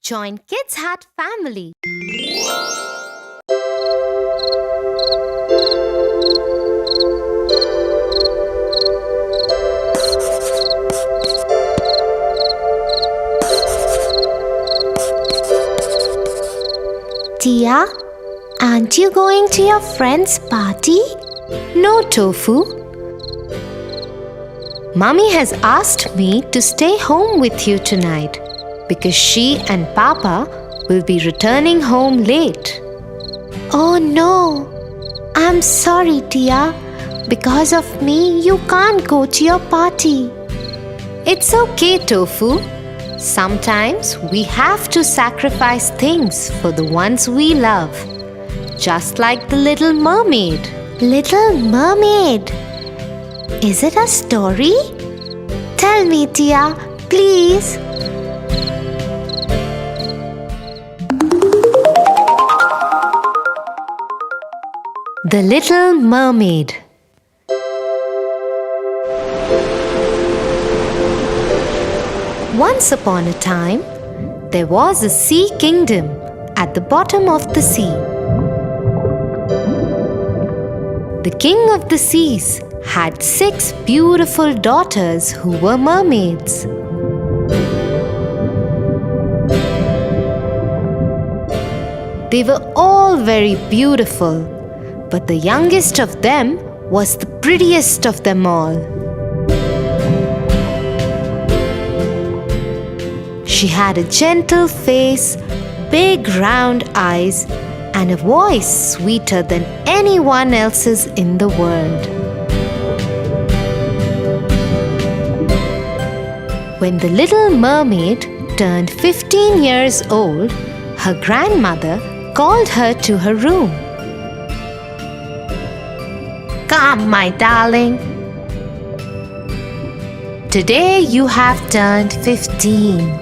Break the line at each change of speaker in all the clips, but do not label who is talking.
Join Kids Hat family.
Tia, aren't you going to your friend's party?
No, Tofu. Mummy has asked me to stay home with you tonight because she and Papa will be returning home late.
Oh no, I'm sorry, Tia. Because of me, you can't go to your party.
It's okay, Tofu. Sometimes we have to sacrifice things for the ones we love. Just like the Little Mermaid.
Little Mermaid. Is it a story? Tell me, Tia, please.
The Little Mermaid. Once upon a time, there was a sea kingdom at the bottom of the sea. The king of the seas had 6 beautiful daughters who were mermaids. They were all very beautiful, but the youngest of them was the prettiest of them all. She had a gentle face, big round eyes, and a voice sweeter than anyone else's in the world. When the Little Mermaid turned 15 years old, her grandmother called her to her room. "Come, my darling. Today you have turned 15.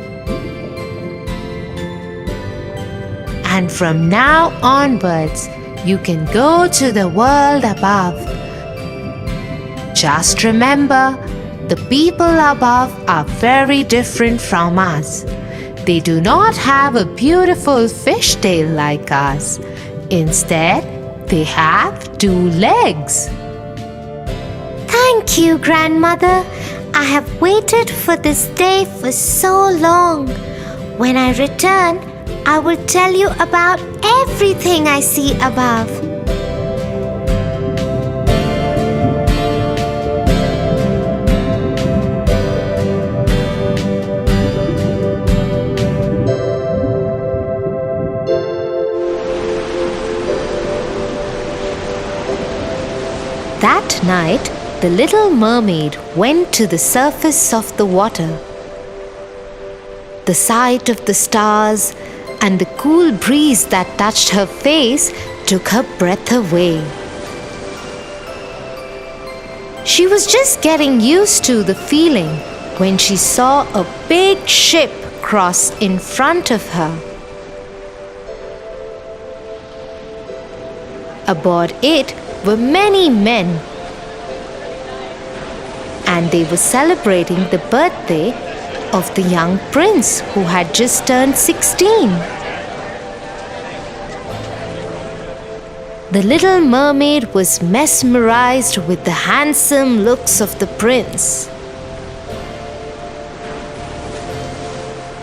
And from now onwards, you can go to the world above. Just remember, the people above are very different from us. They do not have a beautiful fishtail like us. Instead, they have 2 legs.
Thank you, Grandmother. I have waited for this day for so long. When I return, I will tell you about everything I see above.
That night, the Little Mermaid went to the surface of the water. The sight of the stars and the cool breeze that touched her face took her breath away. She was just getting used to the feeling when she saw a big ship cross in front of her. Aboard it were many men, and they were celebrating the birthday of the young prince who had just turned 16. The Little Mermaid was mesmerized with the handsome looks of the prince.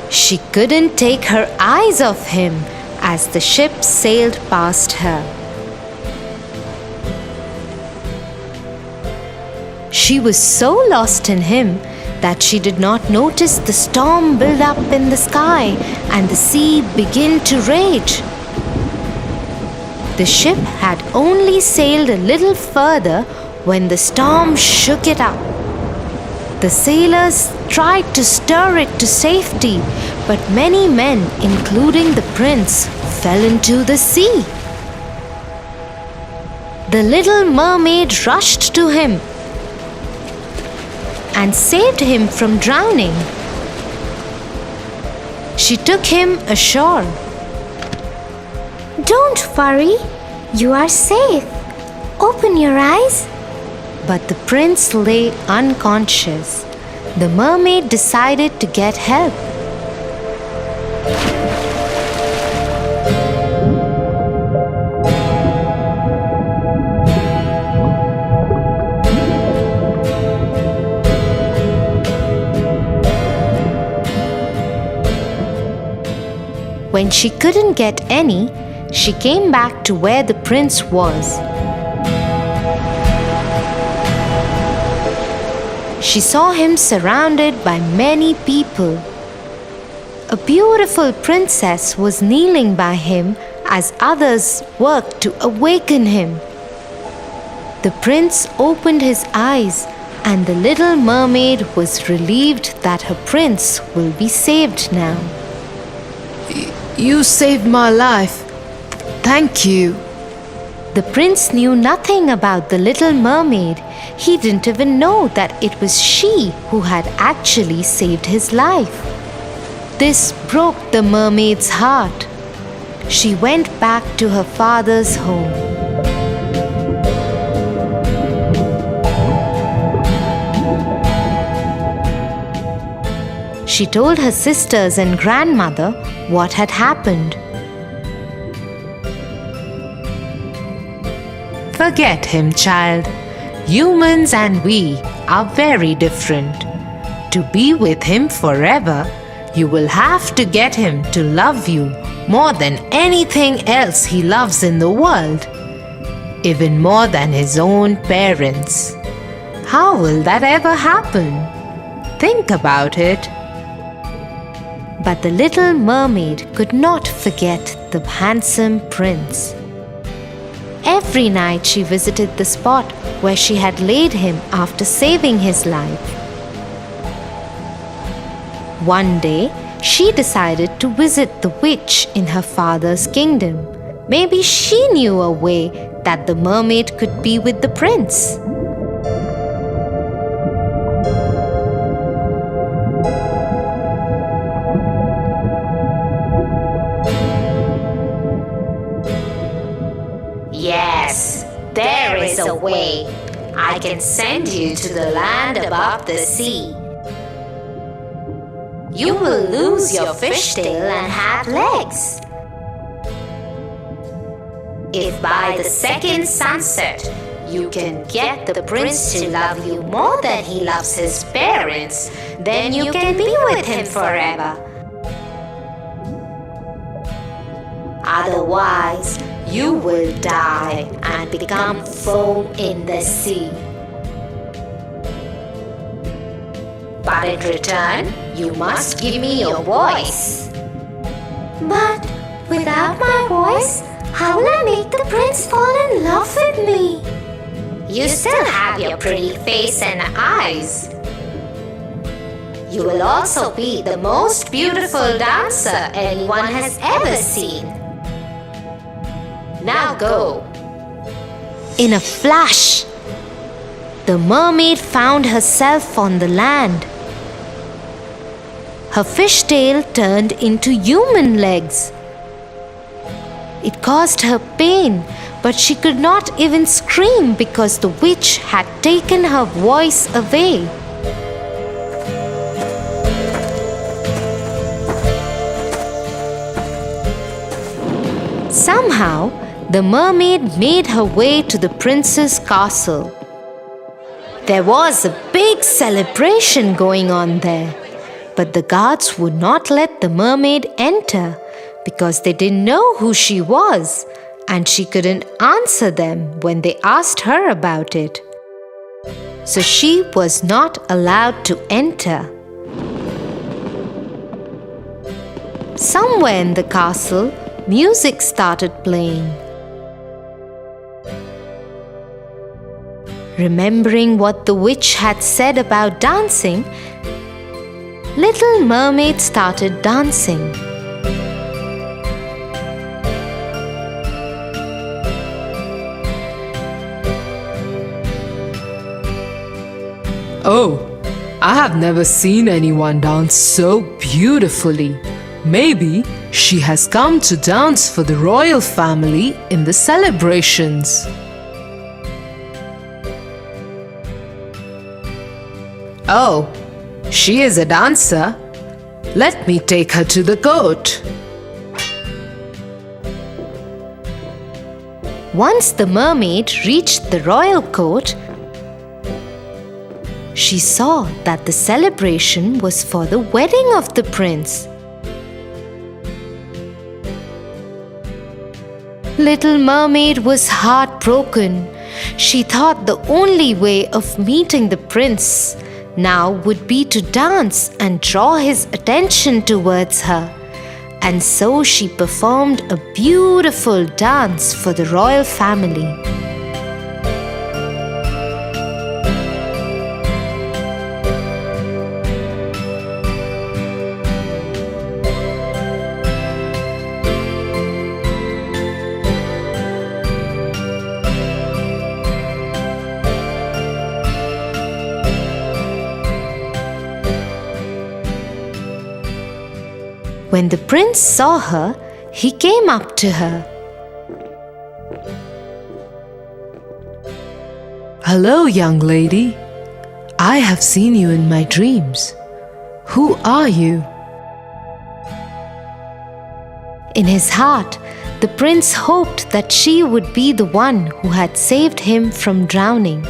She couldn't take her eyes off him as the ship sailed past her. She was so lost in him that she did not notice the storm build up in the sky and the sea begin to rage. The ship had only sailed a little further when the storm shook it up. The sailors tried to stir it to safety, but many men, including the prince, fell into the sea. The Little Mermaid rushed to him and saved him from drowning. She took him ashore.
Don't worry, you are safe. Open your eyes.
But the prince lay unconscious. The mermaid decided to get help. When she couldn't get any, she came back to where the prince was. She saw him surrounded by many people. A beautiful princess was kneeling by him as others worked to awaken him. The prince opened his eyes, and the little mermaid was relieved that her prince will be saved now.
You saved my life. Thank you.
The prince knew nothing about the little mermaid. He didn't even know that it was she who had actually saved his life. This broke the mermaid's heart. She went back to her father's home. She told her sisters and grandmother what had happened.
Forget him, child. Humans and we are very different. To be with him forever, you will have to get him to love you more than anything else he loves in the world, even more than his own parents. How will that ever happen? Think about it.
But the little mermaid could not forget the handsome prince. Every night she visited the spot where she had laid him after saving his life. One day, she decided to visit the witch in her father's kingdom. Maybe she knew a way that the mermaid could be with the prince.
Yes, there is a way. I can send you to the land above the sea. You will lose your fishtail and have legs. If by the second sunset you can get the prince to love you more than he loves his parents, then you can be with him forever. Otherwise, you will die and become foam in the sea. But in return, you must give me your voice.
But without my voice, how will I make the prince fall in love with me?
You still have your pretty face and eyes. You will also be the most beautiful dancer anyone has ever seen. Now go.
In a flash, the mermaid found herself on the land. Her fishtail turned into human legs. It caused her pain, but she could not even scream because the witch had taken her voice away. Somehow, the mermaid made her way to the prince's castle. There was a big celebration going on there, but the guards would not let the mermaid enter because they didn't know who she was, and she couldn't answer them when they asked her about it. So she was not allowed to enter. Somewhere in the castle, music started playing. Remembering what the witch had said about dancing, Little Mermaid started dancing.
Oh, I have never seen anyone dance so beautifully. Maybe she has come to dance for the royal family in the celebrations. Oh, she is a dancer. Let me take her to the court.
Once the mermaid reached the royal court, she saw that the celebration was for the wedding of the prince. Little Mermaid was heartbroken. She thought the only way of meeting the prince now would be to dance and draw his attention towards her. And so she performed a beautiful dance for the royal family. When the prince saw her, he came up to her.
Hello, young lady. I have seen you in my dreams. Who are you?
In his heart, the prince hoped that she would be the one who had saved him from drowning.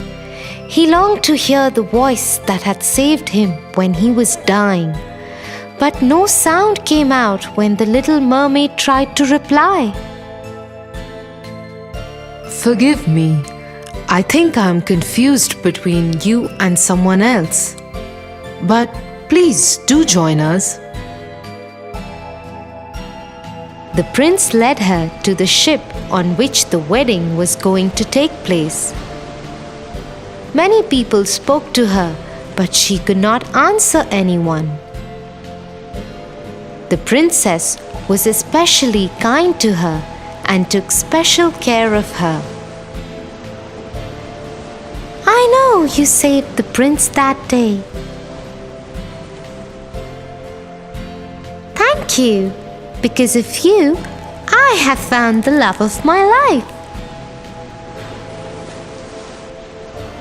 He longed to hear the voice that had saved him when he was dying. But no sound came out when the little mermaid tried to reply.
Forgive me. I think I am confused between you and someone else. But please do join us.
The prince led her to the ship on which the wedding was going to take place. Many people spoke to her, but she could not answer anyone. The princess was especially kind to her and took special care of her.
I know you saved the prince that day.
Thank you. Because of you, I have found the love of my life.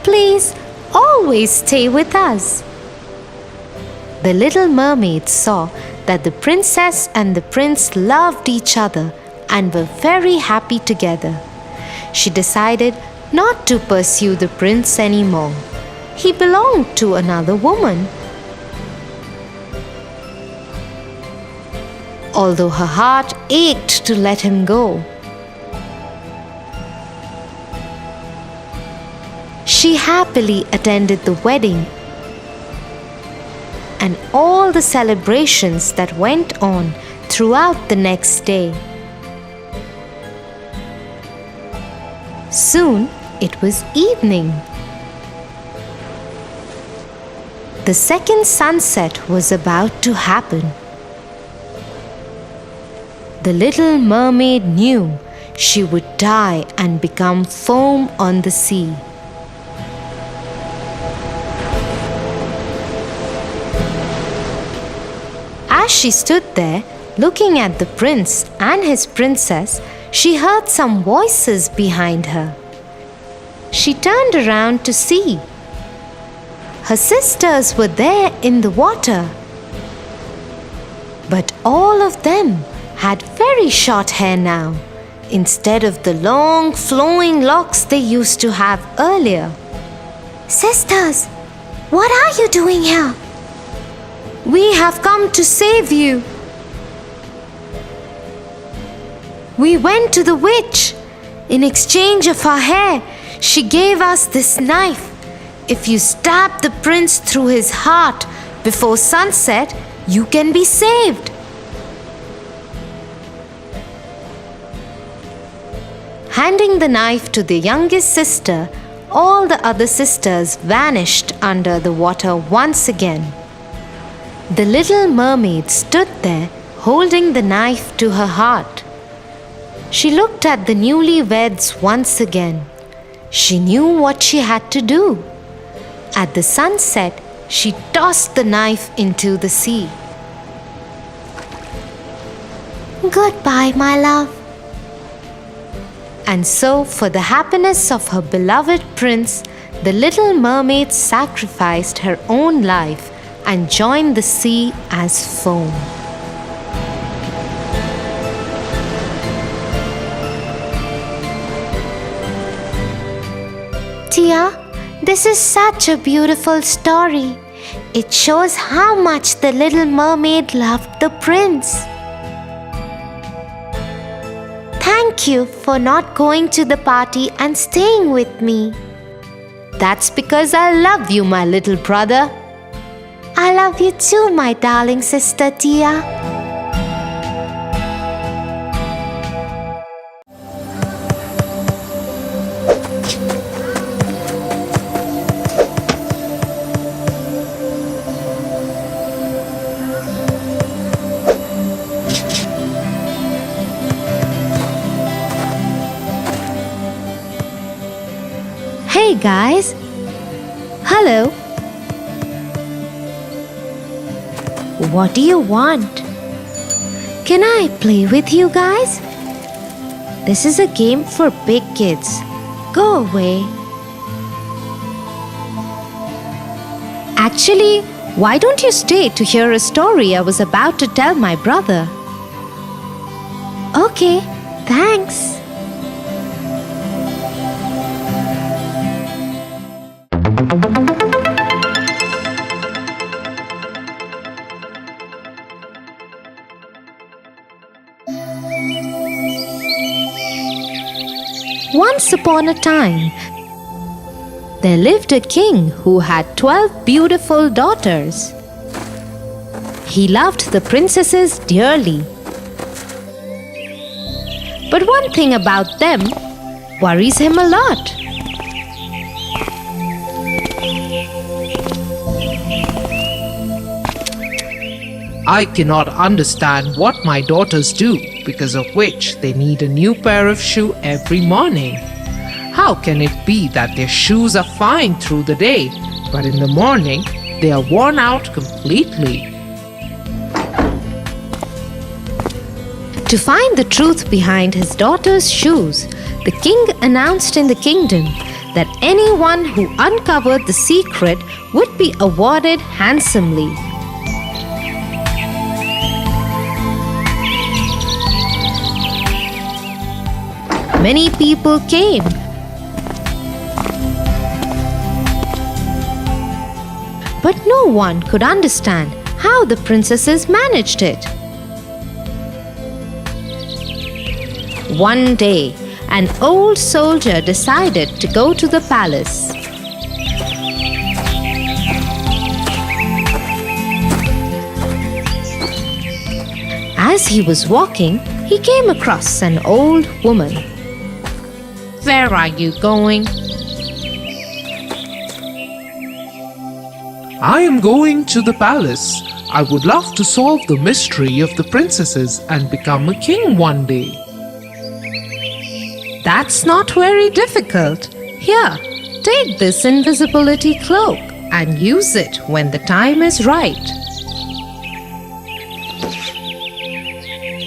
Please always stay with us. The little mermaid saw that the princess and the prince loved each other and were very happy together. She decided not to pursue the prince anymore. He belonged to another woman. Although her heart ached to let him go, she happily attended the wedding and all the celebrations that went on throughout the next day. Soon it was evening. The second sunset was about to happen. The little mermaid knew she would die and become foam on the sea. As she stood there, looking at the prince and his princess, she heard some voices behind her. She turned around to see. Her sisters were there in the water. But all of them had very short hair now, instead of the long flowing locks they used to have earlier.
Sisters, what are you doing here?
We have come to save you. We went to the witch. In exchange of her hair, she gave us this knife. If you stab the prince through his heart before sunset, you can be saved. Handing the knife to the youngest sister, all the other sisters vanished under the water once again. The little mermaid stood there holding the knife to her heart. She looked at the newlyweds once again. She knew what she had to do. At the sunset, she tossed the knife into the sea.
Goodbye, my love.
And so, for the happiness of her beloved prince, the little mermaid sacrificed her own life and joined the sea as foam.
Tia, this is such a beautiful story. It shows how much the little mermaid loved the prince. Thank Thank you for not going to the party and staying with me.
That's because I love you, my little brother.
I love you too, my darling sister Tia.
Hey guys. Hello.
What do you want? Can I play with you guys? This is a game for big kids. Go away.
Actually, why don't you stay to hear a story I was about to tell my brother?
Okay, thanks.
Once upon a time, there lived a king who had 12 beautiful daughters. He loved the princesses dearly. But one thing about them worries him a lot.
I cannot understand what my daughters do, because of which they need a new pair of shoe every morning. How can it be that their shoes are fine through the day, but in the morning they are worn out completely?
To find the truth behind his daughter's shoes, the king announced in the kingdom that anyone who uncovered the secret would be awarded handsomely. Many people came. But no one could understand how the princesses managed it. One day, an old soldier decided to go to the palace. As he was walking, he came across an old woman.
Where are you going?
I am going to the palace. I would love to solve the mystery of the princesses and become a king one day.
That's not very difficult. Here, take this invisibility cloak and use it when the time is right.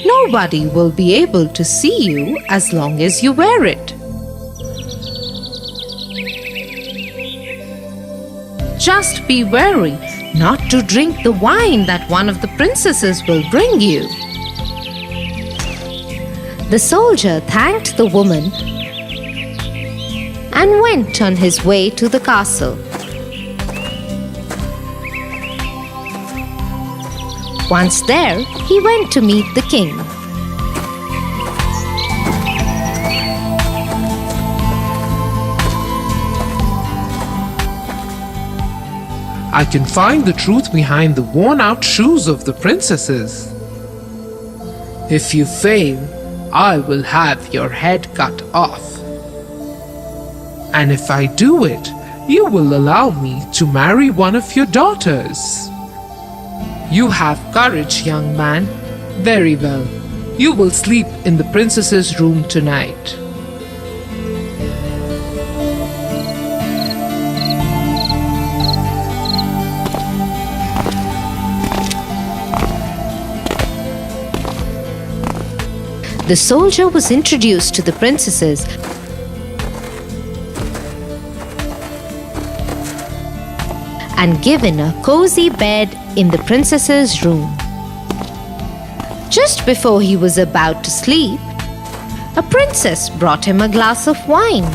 Nobody will be able to see you as long as you wear it. Just be wary not to drink the wine that one of the princesses will bring you.
The soldier thanked the woman and went on his way to the castle. Once there, he went to meet the king.
I can find the truth behind the worn-out shoes of the princesses. If you fail, I will have your head cut off. And if I do it, you will allow me to marry one of your daughters. You have courage, young man. Very well. You will sleep in the princess's room tonight.
The soldier was introduced to the princesses and given a cozy bed in the princess's room. Just before he was about to sleep, a princess brought him a glass of wine.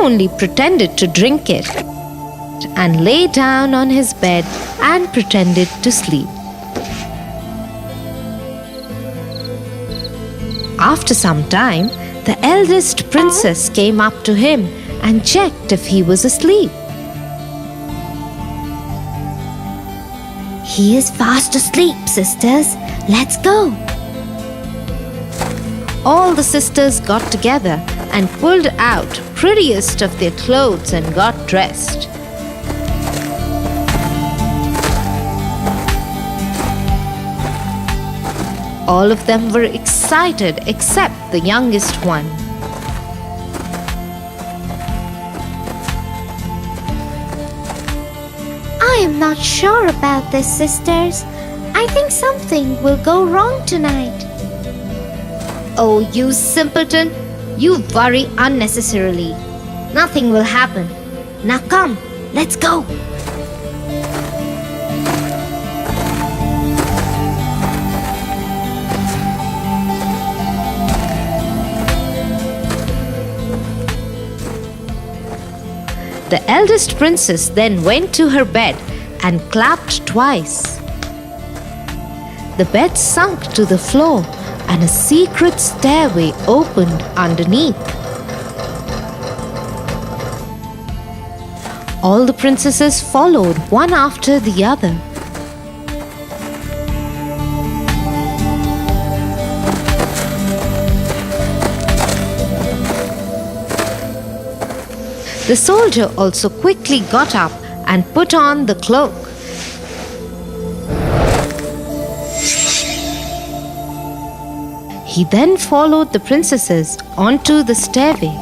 only pretended to drink it and lay down on his bed and pretended to sleep. After some time, the eldest princess came up to him and checked if he was asleep.
He is fast asleep, sisters. Let's go.
All the sisters got together and pulled out prettiest of their clothes and got dressed. All of them were excited except the youngest one.
I am not sure about this, sisters. I think something will go wrong tonight.
Oh, you simpleton! You worry unnecessarily. Nothing will happen. Now come, let's go. The eldest princess then went to her bed and clapped twice. The bed sunk to the floor and a secret stairway opened underneath. All the princesses followed one after the other. The soldier also quickly got up and put on the cloak. He then followed the princesses onto the stairway.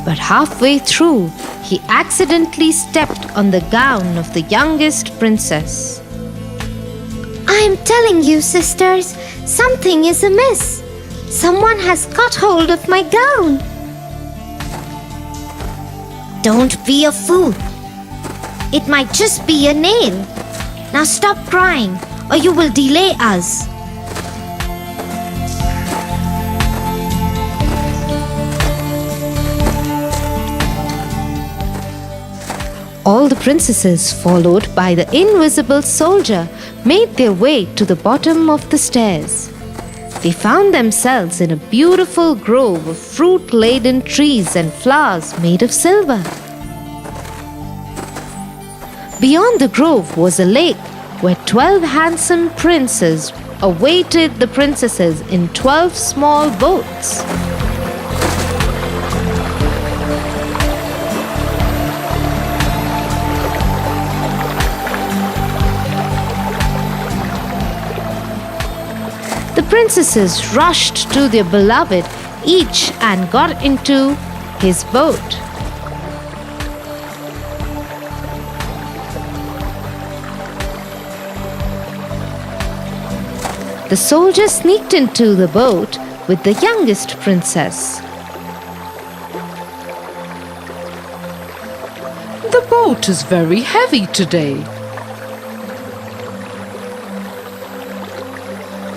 But halfway through, he accidentally stepped on the gown of the youngest princess.
I am telling you, sisters, something is amiss. Someone has got hold of my gown.
Don't be a fool. It might just be a nail. Now stop crying, or you will delay us. All the princesses, followed by the invisible soldier, made their way to the bottom of the stairs. They found themselves in a beautiful grove of fruit-laden trees and flowers made of silver. Beyond the grove was a lake where 12 handsome princes awaited the princesses in 12 small boats. The princesses rushed to their beloved, each and got into his boat. The soldier sneaked into the boat with the youngest princess.
The boat is very heavy today.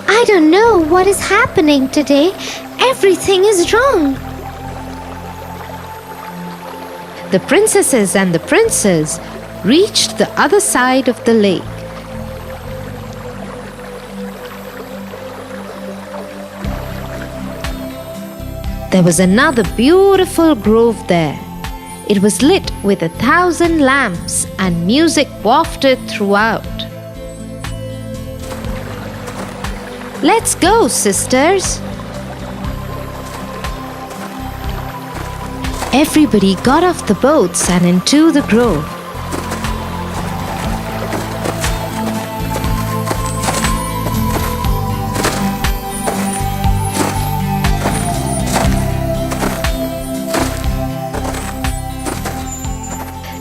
I don't know what is happening today. Everything is wrong.
The princesses and the princes reached the other side of the lake. There was another beautiful grove there. It was lit with 1,000 lamps and music wafted throughout. Let's go, sisters. Everybody got off the boats and into the grove.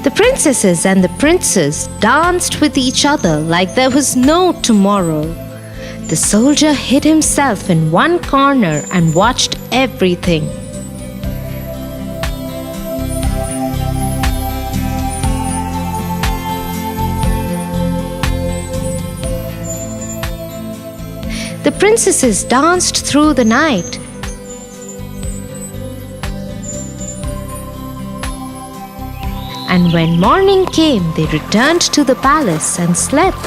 The princesses and the princes danced with each other like there was no tomorrow. The soldier hid himself in one corner and watched everything. The princesses danced through the night. And when morning came, they returned to the palace and slept.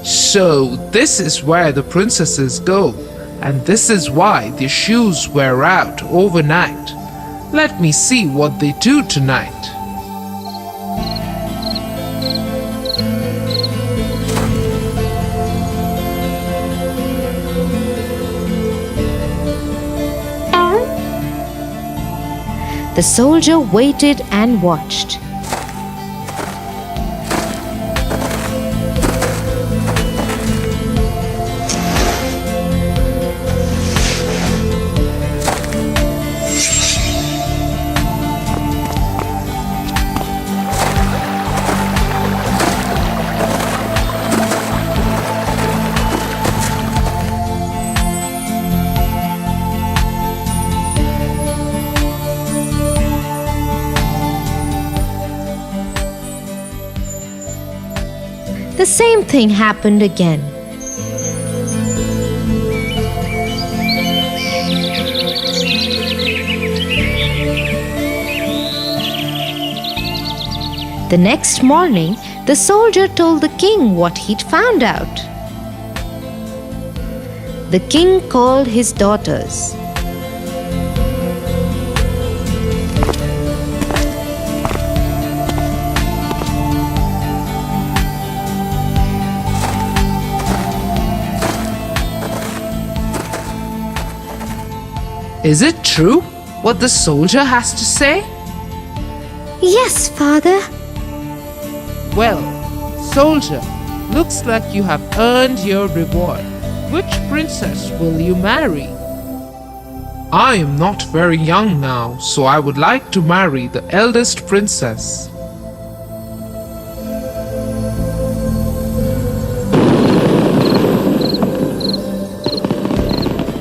So, this is where the princesses go, and this is why their shoes wear out overnight. Let me see what they do tonight.
The soldier waited and watched. The same thing happened again. The next morning, the soldier told the king what he'd found out. The king called his daughters.
Is it true what the soldier has to say?
Yes, father.
Well, soldier, looks like you have earned your reward. Which princess will you marry? I am not very young now, so I would like to marry the eldest princess.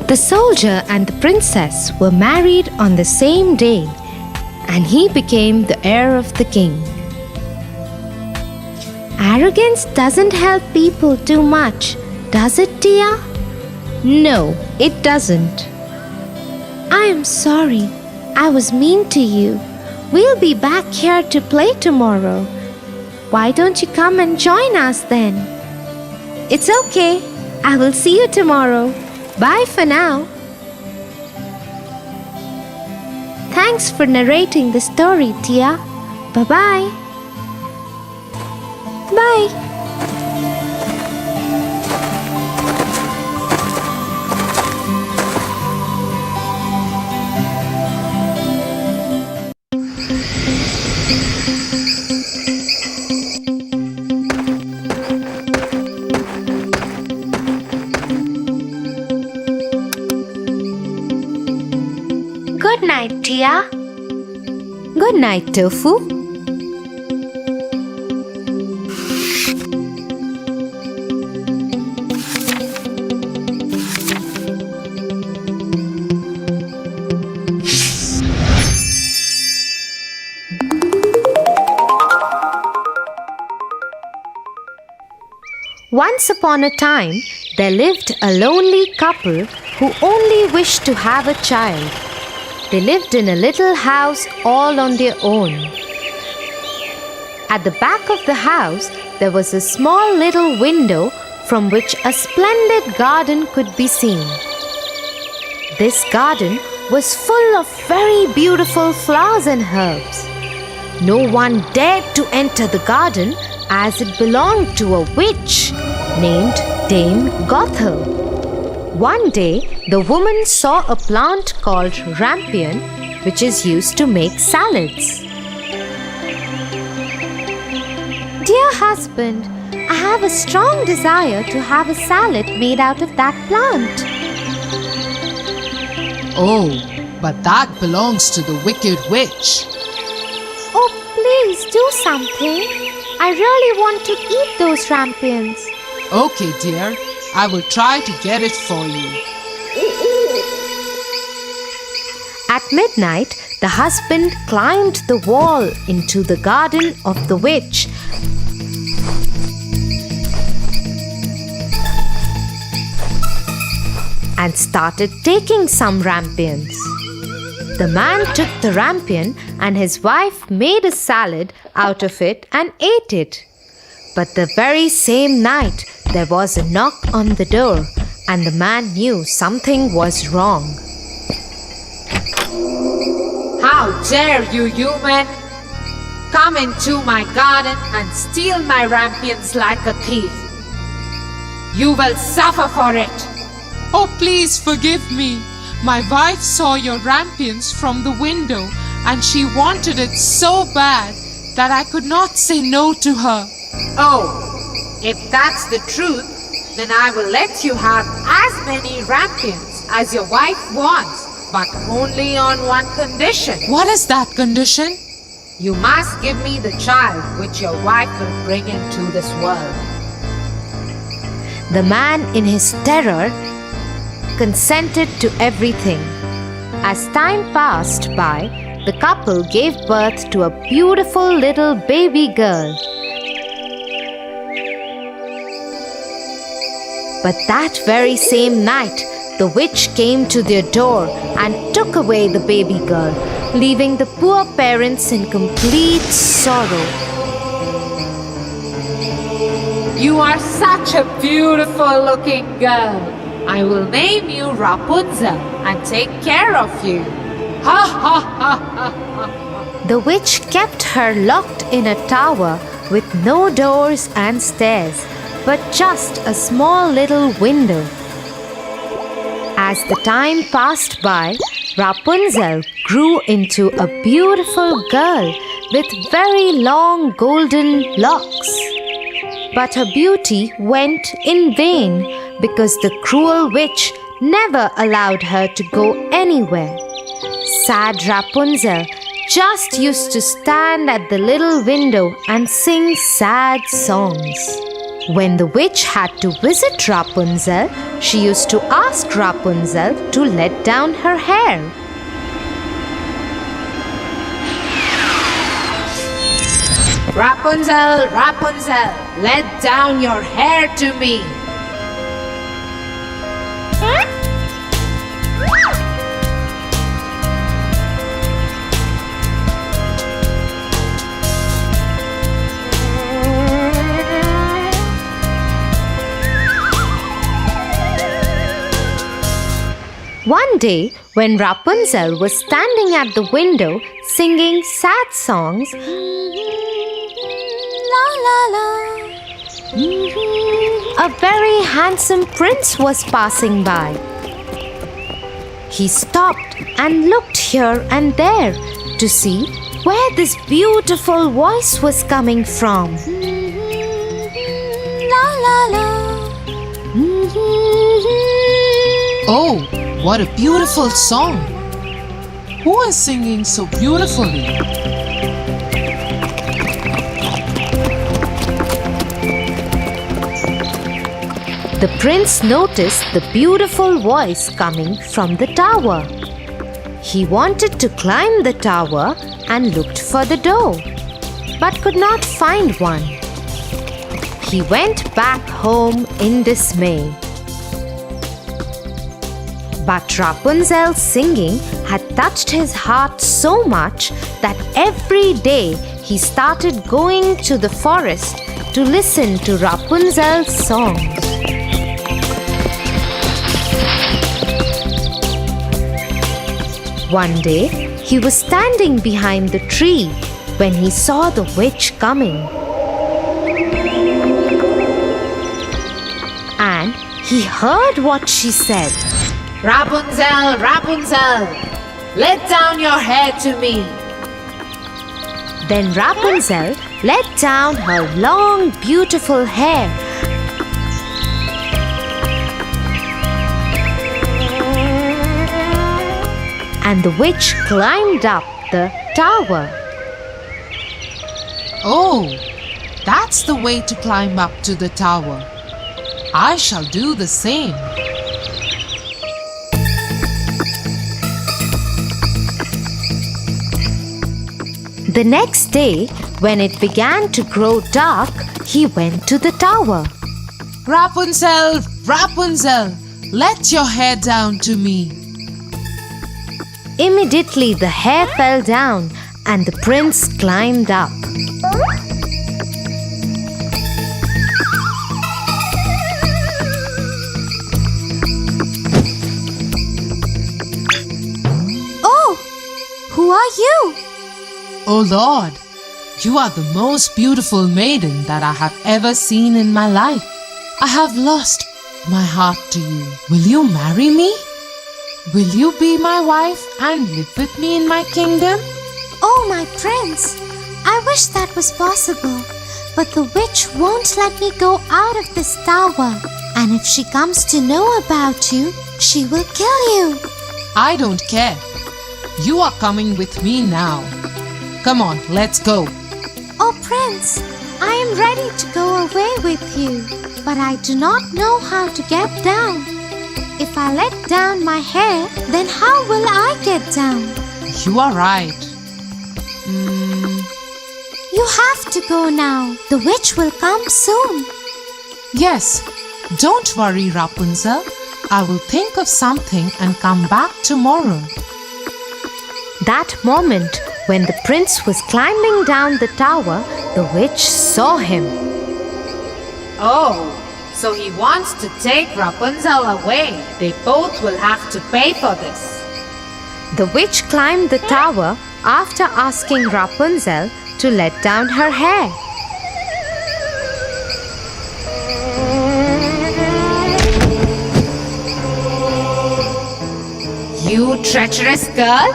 The soldier and the princess were married on the same day, and he became the heir of the king.
Arrogance doesn't help people too much, does it, Tia?
No, it doesn't.
I am sorry. I was mean to you. We'll be back here to play tomorrow. Why don't you come and join us then?
It's okay.
I will see you tomorrow.
Bye for now.
Thanks for narrating the story, Tia. Bye-bye.
Bye.
Good night, Tia.
Good night, Tofu. Once upon a time, there lived a lonely couple who only wished to have a child. They lived in a little house all on their own. At the back of the house, there was a small little window from which a splendid garden could be seen. This garden was full of very beautiful flowers and herbs. No one dared to enter the garden as it belonged to a witch named Dame Gothel. One day, the woman saw a plant called rampion, which is used to make salads.
Dear husband, I have a strong desire to have a salad made out of that plant.
Oh, but that belongs to the wicked witch.
Oh, please do something. I really want to eat those rampions.
Okay, dear, I will try to get it for you.
At midnight, the husband climbed the wall into the garden of the witch and started taking some rampions. The man took the rampion and his wife made a salad out of it and ate it. But the very same night, there was a knock on the door and the man knew something was wrong.
How dare you, human! Come into my garden and steal my rampions like a thief. You will suffer for it.
Oh, please forgive me. My wife saw your rampions from the window and she wanted it so bad that I could not say no to her.
Oh, if that's the truth, then I will let you have as many rampions as your wife wants, but only on one condition.
What is that condition?
You must give me the child which your wife will bring into this world.
The man, in his terror, consented to everything. As time passed by, the couple gave birth to a beautiful little baby girl. But that very same night, the witch came to their door and took away the baby girl, leaving the poor parents in complete sorrow.
You are such a beautiful looking girl. I will name you Rapunzel and take care of you. Ha ha ha ha ha.
The witch kept her locked in a tower with no doors and stairs, but just a small little window. As the time passed by, Rapunzel grew into a beautiful girl with very long golden locks. But her beauty went in vain because the cruel witch never allowed her to go anywhere. Sad Rapunzel just used to stand at the little window and sing sad songs. When the witch had to visit Rapunzel, she used to ask Rapunzel to let down her hair.
Rapunzel, Rapunzel, let down your hair to me.
One day, when Rapunzel was standing at the window singing sad songs, a very handsome prince was passing by. He stopped and looked here and there to see where this beautiful voice was coming from.
Oh, what a beautiful song! Who is singing so beautifully?
The prince noticed the beautiful voice coming from the tower. He wanted to climb the tower and looked for the door, but could not find one. He went back home in dismay. But Rapunzel's singing had touched his heart so much that every day he started going to the forest to listen to Rapunzel's songs. One day, he was standing behind the tree when he saw the witch coming. And he heard what she said.
Rapunzel, Rapunzel, let down your hair to me.
Then Rapunzel let down her long, beautiful hair. And the witch climbed up the tower.
Oh, that's the way to climb up to the tower. I shall do the same.
The next day, when it began to grow dark, he went to the tower.
Rapunzel, Rapunzel, let your hair down to me.
Immediately the hair fell down and the prince climbed up.
Oh, who are you?
Oh Lord, you are the most beautiful maiden that I have ever seen in my life. I have lost my heart to you. Will you marry me? Will you be my wife and live with me in my kingdom?
Oh, my prince, I wish that was possible. But the witch won't let me go out of this tower. And if she comes to know about you, she will kill you.
I don't care. You are coming with me now. Come on, let's go.
Oh, prince, I am ready to go away with you. But I do not know how to get down. If I let down my hair, then how will I get down?
You are right.
You have to go now. The witch will come soon.
Yes, don't worry, Rapunzel. I will think of something and come back tomorrow.
That moment, when the prince was climbing down the tower, the witch saw him.
Oh, so he wants to take Rapunzel away. They both will have to pay for this.
The witch climbed the tower after asking Rapunzel to let down her hair.
You treacherous girl!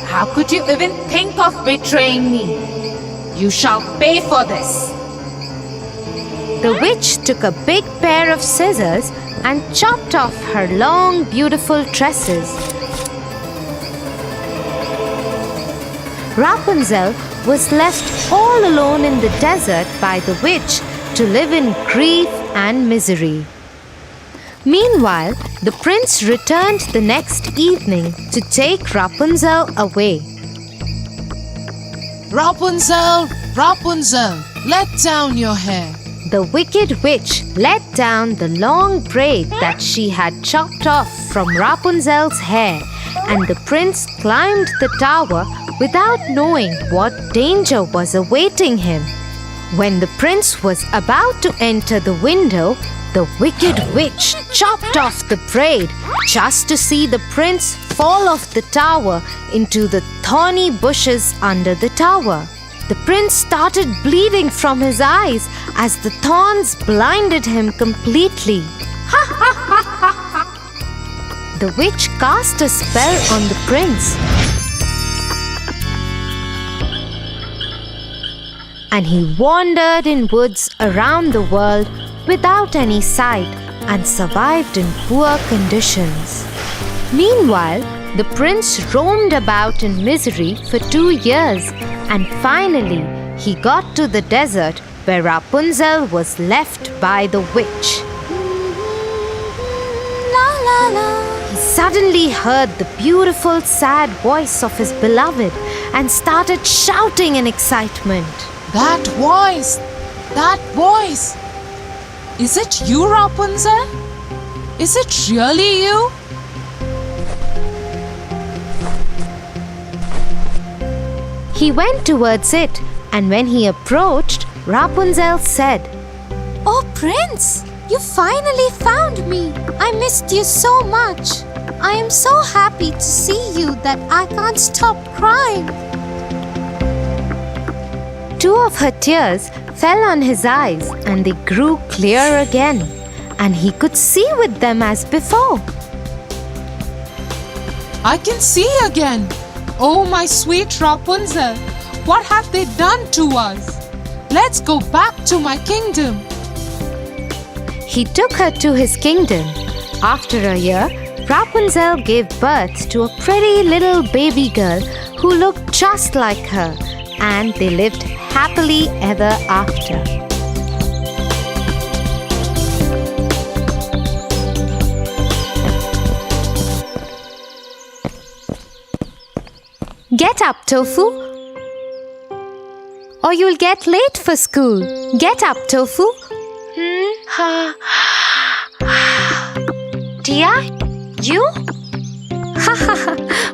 How could you even think of betraying me? You shall pay for this.
The witch took a big pair of scissors and chopped off her long, beautiful tresses. Rapunzel was left all alone in the desert by the witch to live in grief and misery. Meanwhile, the prince returned the next evening to take Rapunzel away.
Rapunzel, Rapunzel, let down your hair.
The wicked witch let down the long braid that she had chopped off from Rapunzel's hair, and the prince climbed the tower without knowing what danger was awaiting him. When the prince was about to enter the window, the wicked witch chopped off the braid just to see the prince fall off the tower into the thorny bushes under the tower. The prince started bleeding from his eyes as the thorns blinded him completely. The witch cast a spell on the prince, and he wandered in woods around the world without any sight and survived in poor conditions. Meanwhile, the prince roamed about in misery for 2 years, and finally he got to the desert where Rapunzel was left by the witch.
La la la.
He suddenly heard the beautiful, sad voice of his beloved and started shouting in excitement.
That voice! That voice! Is it you, Rapunzel? Is it really you?
He went towards it, and when he approached, Rapunzel said,
Oh, prince, you finally found me. I missed you so much. I am so happy to see you that I can't stop crying.
2 of her tears fell on his eyes, and they grew clear again, and he could see with them as before.
I can see again. Oh, my sweet Rapunzel, what have they done to us? Let's go back to my kingdom.
He took her to his kingdom. After a year, Rapunzel gave birth to a pretty little baby girl who looked just like her, and they lived happily ever after. Get up, Tofu. or you'll get late for school. Get up, Tofu. Tia, you?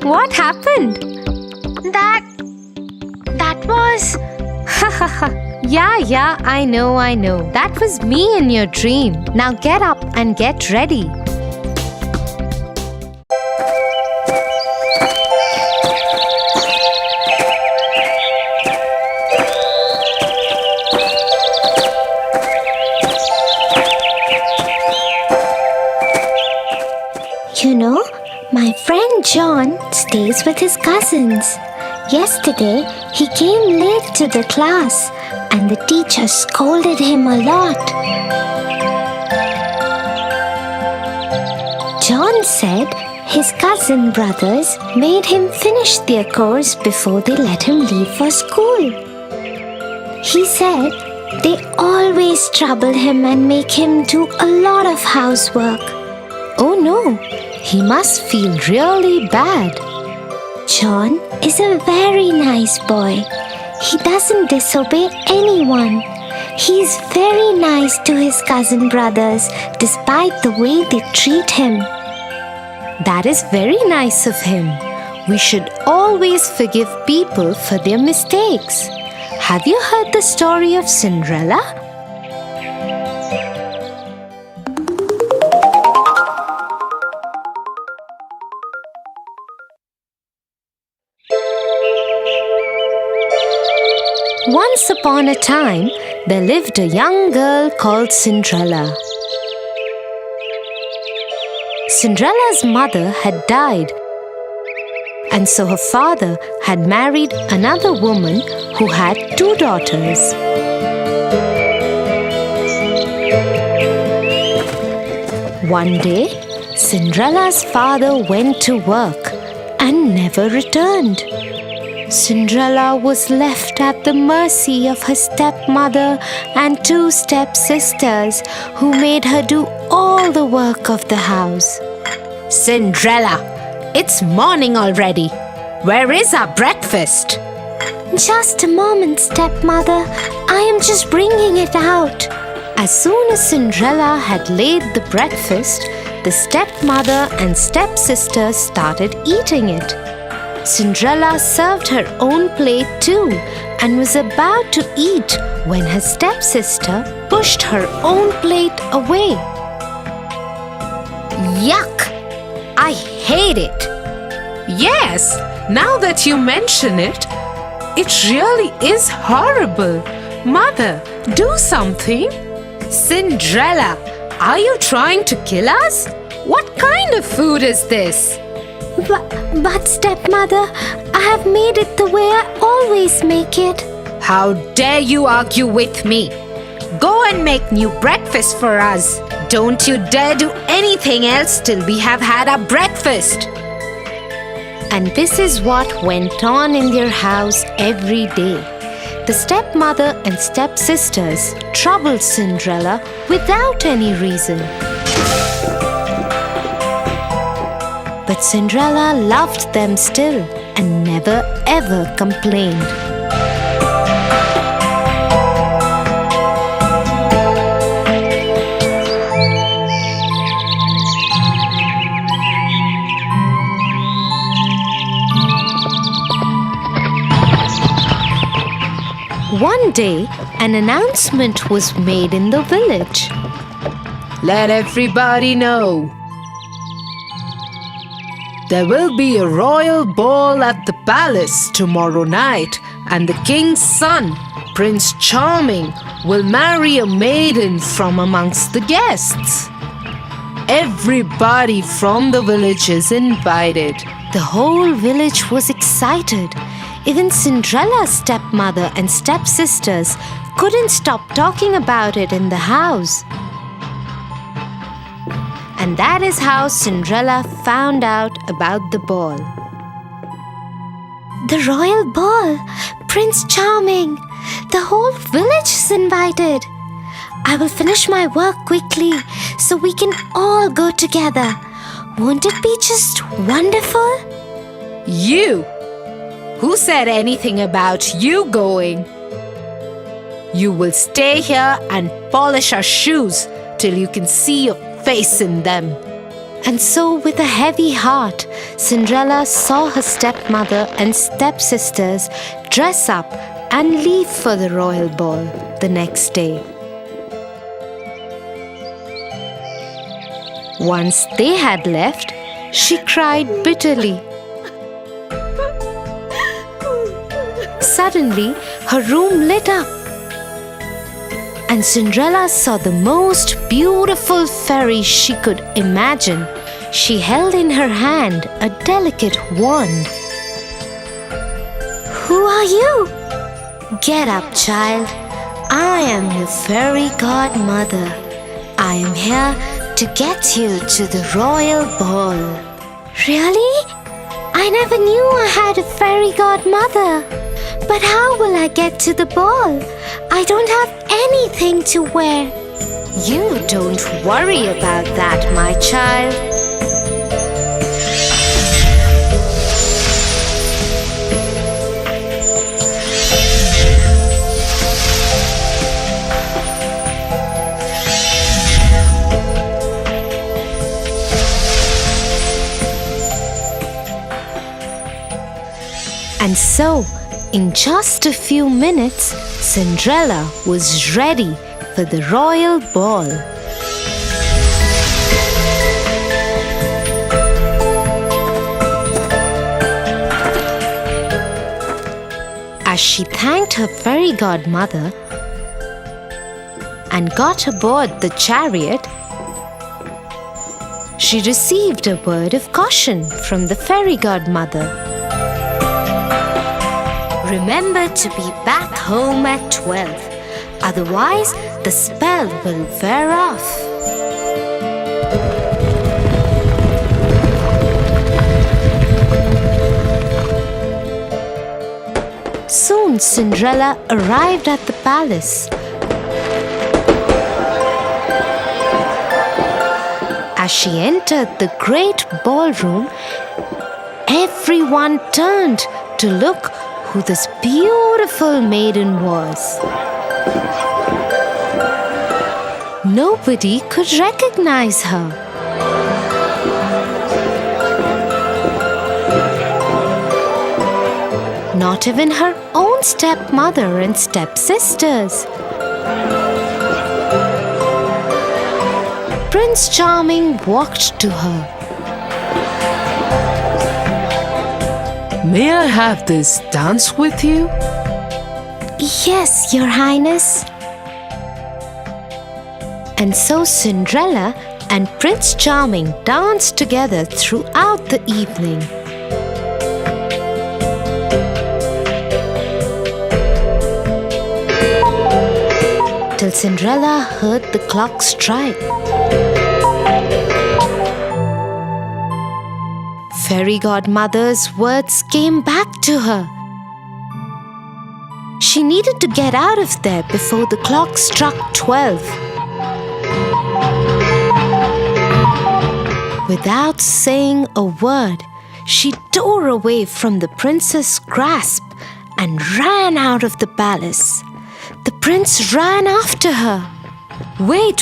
What happened? That was... Yeah, I know. That was me in your dream. Now get up and get ready.
You know, my friend John stays with his cousins. Yesterday, he came late to the class and the teacher scolded him a lot. John said his cousin brothers made him finish their course before they let him leave for school. He said they always trouble him and make him do a lot of housework.
Oh no, he must feel really bad.
John is a very nice boy. He doesn't disobey anyone. He's very nice to his cousin brothers despite the way they treat him.
That is very nice of him. We should always forgive people for their mistakes. Have you heard the story of Cinderella? Once upon a time, there lived a young girl called Cinderella. Cinderella's mother had died, and so her father had married another woman who had 2 daughters. One day, Cinderella's father went to work and never returned. Cinderella was left at the mercy of her stepmother and 2 stepsisters who made her do all the work of the house.
Cinderella, it's morning already. Where is our breakfast?
Just a moment, stepmother. I am just bringing it out.
As soon as Cinderella had laid the breakfast, the stepmother and stepsisters started eating it. Cinderella served her own plate too and was about to eat when her stepsister pushed her own plate away.
Yuck! I hate it. Yes, now that you mention it, it really is horrible. Mother, do something. Cinderella, are you trying to kill us? What kind of food is this?
But stepmother, I have made it the way I always make it.
How dare you argue with me? Go and make new breakfast for us. Don't you dare do anything else till we have had our breakfast.
And this is what went on in their house every day. The stepmother and stepsisters troubled Cinderella without any reason. But Cinderella loved them still and never ever complained. One day, an announcement was made in the village.
Let everybody know. There will be a royal ball at the palace tomorrow night, and the king's son, Prince Charming, will marry a maiden from amongst the guests. Everybody from the village is invited.
The whole village was excited. Even Cinderella's stepmother and stepsisters couldn't stop talking about it in the house. And that is how Cinderella found out about the ball.
The royal ball! Prince Charming! The whole village is invited. I will finish my work quickly so we can all go together. Won't it be just wonderful?
You! Who said anything about you going? You will stay here and polish our shoes till you can see your face in them.
And so, with a heavy heart, Cinderella saw her stepmother and stepsisters dress up and leave for the royal ball the next day. Once they had left, she cried bitterly. Suddenly, her room lit up, and Cinderella saw the most beautiful fairy she could imagine. She held in her hand a delicate wand.
Who are you?
Get up, child. I am your fairy godmother. I am here to get you to the royal ball.
Really? I never knew I had a fairy godmother. But how will I get to the ball? I don't have anything to wear.
You don't worry about that, my child. And so, in just a few minutes, Cinderella was ready for the royal ball. As she thanked her fairy godmother and got aboard the chariot, she received a word of caution from the fairy godmother. Remember to be back home at 12, otherwise the spell will wear off. Soon Cinderella arrived at the palace. As she entered the great ballroom, everyone turned to look who this beautiful maiden was. Nobody could recognize her. Not even her own stepmother and stepsisters. Prince Charming walked to her.
May I have this dance with you?
Yes, Your Highness. And so Cinderella and Prince Charming danced together throughout the evening. Till Cinderella heard the clock strike. Fairy godmother's words came back to her. She needed to get out of there before the clock struck 12. Without saying a word, she tore away from the prince's grasp and ran out of the palace. The prince ran after her. Wait!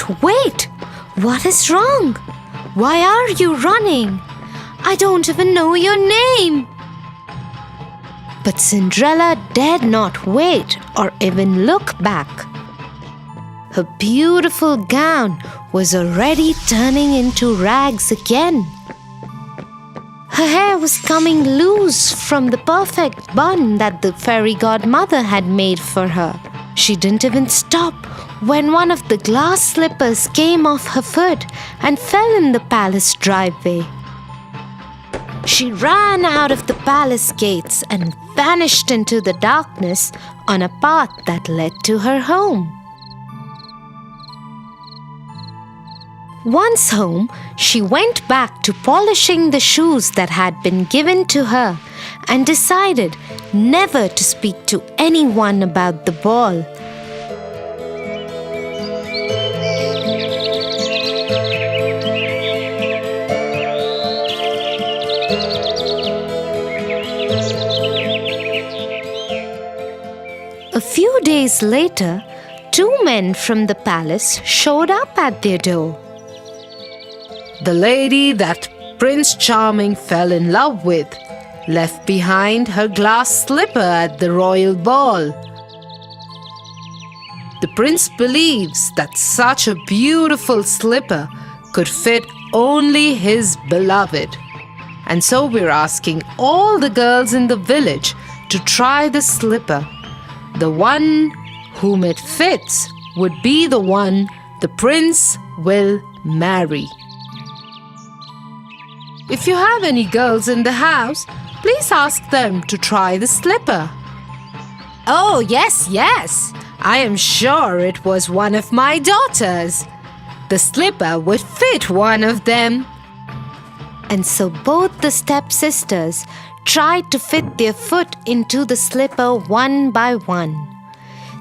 What is wrong? Why are you running? I don't even know your name. But Cinderella dared not wait or even look back. Her beautiful gown was already turning into rags again. Her hair was coming loose from the perfect bun that the fairy godmother had made for her. She didn't even stop when one of the glass slippers came off her foot and fell in the palace driveway. She ran out of the palace gates and vanished into the darkness on a path that led to her home. Once home, she went back to polishing the shoes that had been given to her and decided never to speak to anyone about the ball. A few days later, two men from the palace showed up at their door.
The lady that Prince Charming fell in love with left behind her glass slipper at the royal ball. The prince believes that such a beautiful slipper could fit only his beloved. And so we're asking all the girls in the village to try the slipper. The one whom it fits would be the one the prince will marry. If you have any girls in the house, please ask them to try the slipper.
Oh, yes, yes.
I am sure it was one of my daughters. The slipper would fit one of them.
And so both the stepsisters tried to fit their foot into the slipper one by one.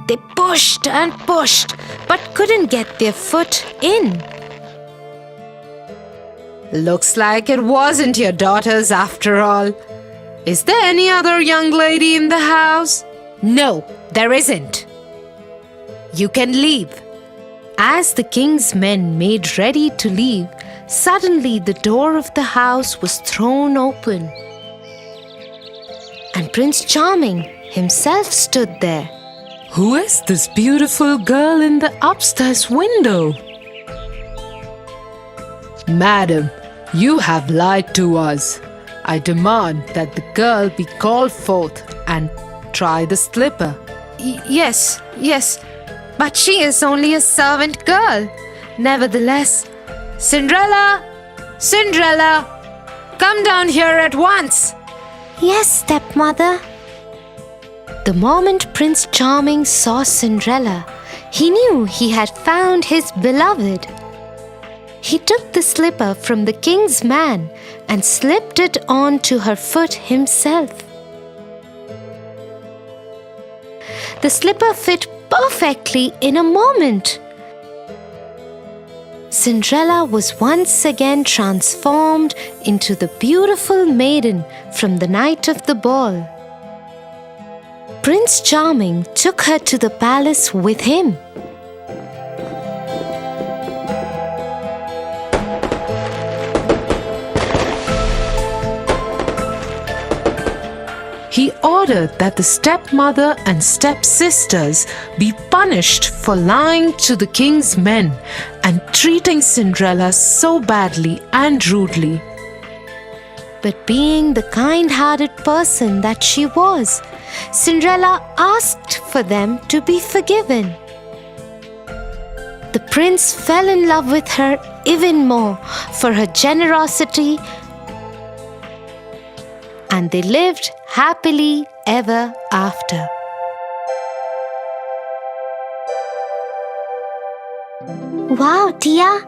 They pushed and pushed, but couldn't get their foot in.
Looks like it wasn't your daughters after all. Is there any other young lady in the house?
No, there isn't. You can leave. As the king's men made ready to leave, suddenly the door of the house was thrown open. And Prince Charming himself stood there.
Who is this beautiful girl in the upstairs window?
Madam, you have lied to us. I demand that the girl be called forth and try the slipper.
Yes, but she is only a servant girl. Nevertheless, Cinderella, come down here at once.
Yes, stepmother.
The moment Prince Charming saw Cinderella, he knew he had found his beloved. He took the slipper from the king's man and slipped it onto her foot himself. The slipper fit perfectly in a moment. Cinderella was once again transformed into the beautiful maiden from the night of the ball. Prince Charming took her to the palace with him.
He ordered that the stepmother and stepsisters be punished for lying to the king's men and treating Cinderella so badly and rudely.
But being the kind-hearted person that she was, Cinderella asked for them to be forgiven. The prince fell in love with her even more for her generosity, and they lived happily ever after.
Wow, Tia,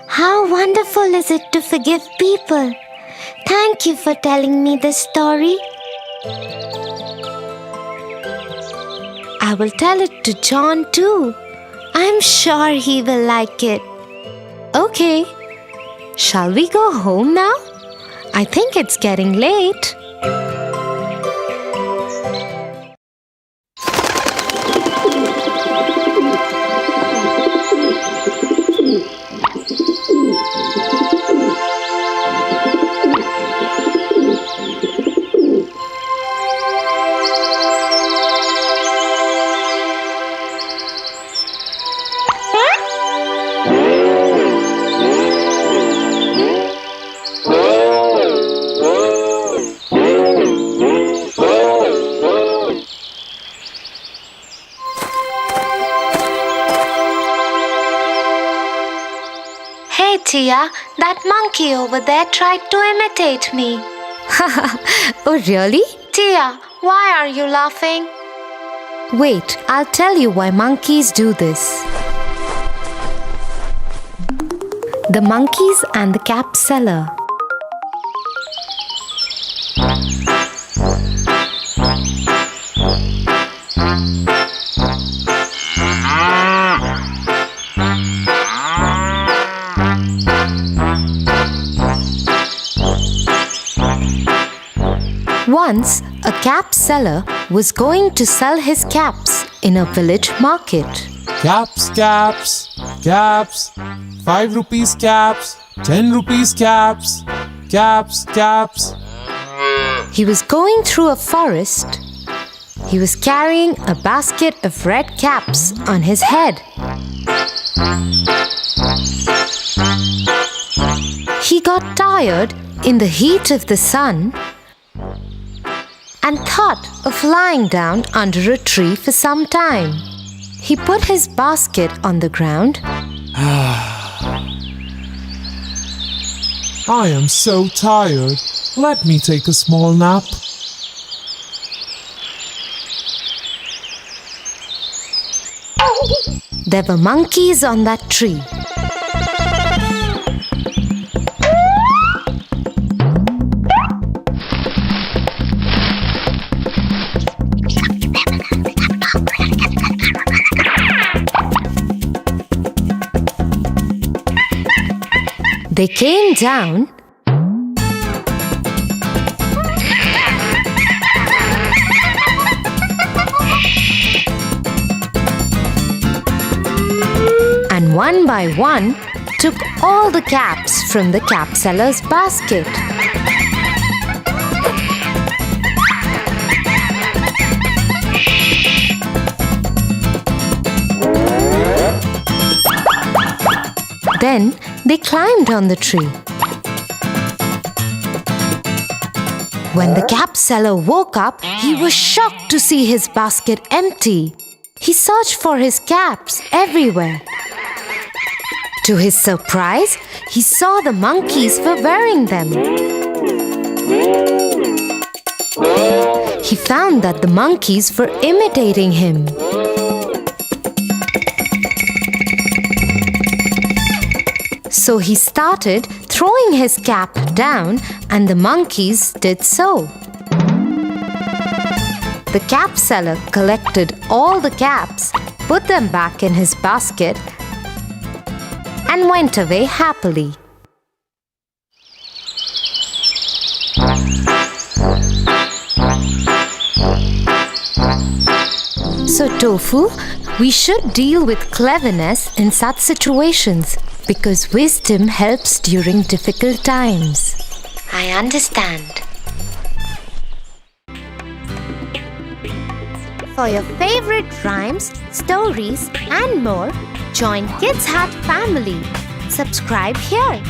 how wonderful is it to forgive people? Thank you for telling me this story.
I will tell it to John too. I'm sure he will like it. Okay, shall we go home now? I think it's getting late.
Hey, Tia, that monkey over there tried to imitate me.
Oh, really?
Tia, why are you laughing?
Wait, I'll tell you why monkeys do this. The monkeys and the cap seller. Once, a cap seller was going to sell his caps in a village market.
Caps, caps, caps. 5 rupees caps, 10 rupees caps, caps, caps.
He was going through a forest. He was carrying a basket of red caps on his head. He got tired in the heat of the sun and thought of lying down under a tree for some time. He put his basket on the ground.
I am so tired. Let me take a small nap.
There were monkeys on that tree. They came down and one by one took all the caps from the cap seller's basket. Then they climbed on the tree. When the cap seller woke up, he was shocked to see his basket empty. He searched for his caps everywhere. To his surprise, he saw the monkeys were wearing them. He found that the monkeys were imitating him. So he started throwing his cap down, and the monkeys did so. The cap seller collected all the caps, put them back in his basket, and went away happily. So, Tofu, we should deal with cleverness in such situations, because wisdom helps during difficult times.
I understand.
For your favorite rhymes, stories, and more, join Kids Hut family. Subscribe here.